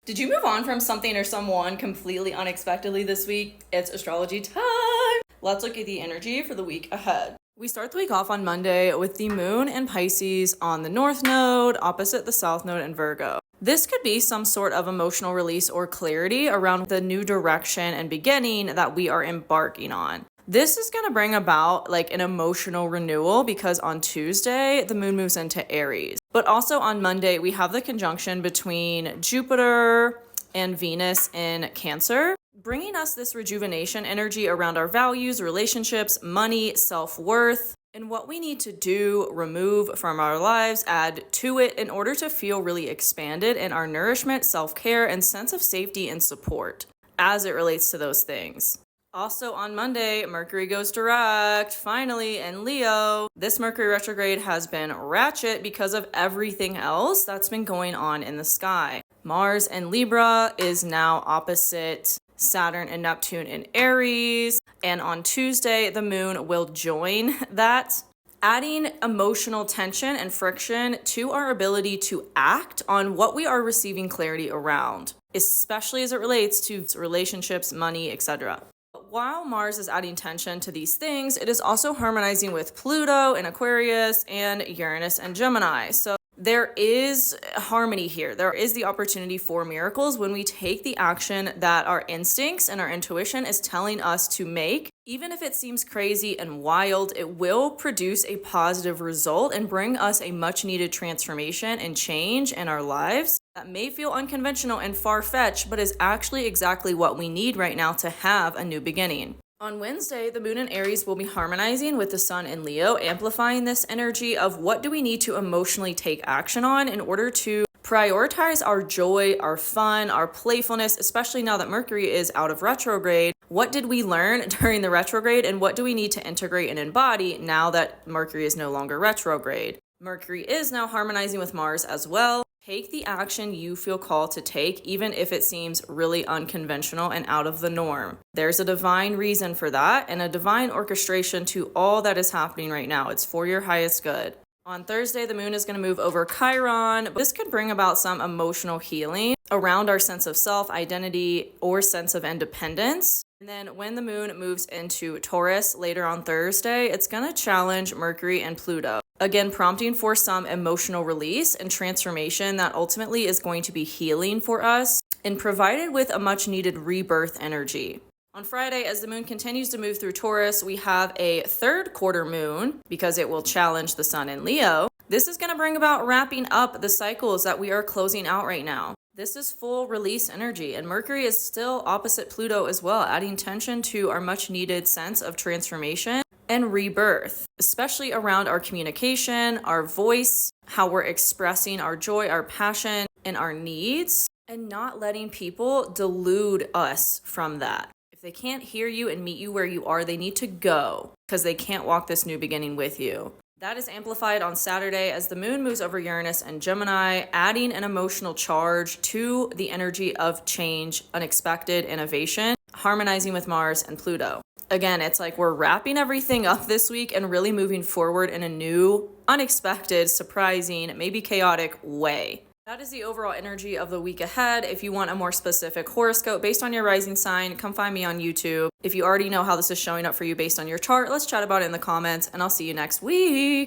Did you move on from something or someone completely unexpectedly this week? It's astrology time! Let's look at the energy for the week ahead. We start the week off on Monday with the moon in Pisces on the North Node, opposite the South Node in Virgo. This could be some sort of emotional release or clarity around the new direction and beginning that we are embarking on. This is going to bring about like an emotional renewal because on Tuesday, the moon moves into Aries. But also on Monday, we have the conjunction between Jupiter and Venus in Cancer, bringing us this rejuvenation energy around our values, relationships, money, self-worth, and what we need to do, remove from our lives, add to it in order to feel really expanded in our nourishment, self-care, and sense of safety and support as it relates to those things. Also on Monday, Mercury goes direct, finally, in Leo. This Mercury retrograde has been ratchet because of everything else that's been going on in the sky. Mars in Libra is now opposite Saturn and Neptune in Aries. And on Tuesday, the moon will join that, adding emotional tension and friction to our ability to act on what we are receiving clarity around, especially as it relates to relationships, money, etc. While Mars is adding tension to these things, it is also harmonizing with Pluto in Aquarius and Uranus and Gemini. So there is harmony here. There is the opportunity for miracles when we take the action that our instincts and our intuition is telling us to make. Even if it seems crazy and wild, it will produce a positive result and bring us a much needed transformation and change in our lives that may feel unconventional and far-fetched, but is actually exactly what we need right now to have a new beginning. On Wednesday, the moon in Aries will be harmonizing with the sun in Leo, amplifying this energy of what do we need to emotionally take action on in order to prioritize our joy, our fun, our playfulness, especially now that Mercury is out of retrograde. What did we learn during the retrograde and what do we need to integrate and embody now that Mercury is no longer retrograde? Mercury is now harmonizing with Mars as well. Take the action you feel called to take, even if it seems really unconventional and out of the norm. There's a divine reason for that and a divine orchestration to all that is happening right now. It's for your highest good. On Thursday, the moon is going to move over Chiron. This could bring about some emotional healing around our sense of self, identity, or sense of independence. And then when the moon moves into Taurus later on Thursday, it's going to challenge Mercury and Pluto. Again, prompting for some emotional release and transformation that ultimately is going to be healing for us and provided with a much needed rebirth energy. On Friday, as the moon continues to move through Taurus, we have a third quarter moon because it will challenge the sun in Leo. This is going to bring about wrapping up the cycles that we are closing out right now. This is full release energy, and Mercury is still opposite Pluto as well, adding tension to our much needed sense of transformation and rebirth, especially around our communication, our voice, how we're expressing our joy, our passion, and our needs, and not letting people delude us from that. If they can't hear you and meet you where you are, they need to go because they can't walk this new beginning with you. That is amplified on Saturday as the moon moves over Uranus and Gemini, adding an emotional charge to the energy of change, unexpected innovation, harmonizing with Mars and Pluto. Again, it's like we're wrapping everything up this week and really moving forward in a new, unexpected, surprising, maybe chaotic way. That is the overall energy of the week ahead. If you want a more specific horoscope based on your rising sign, come find me on YouTube. If you already know how this is showing up for you based on your chart, let's chat about it in the comments, and I'll see you next week.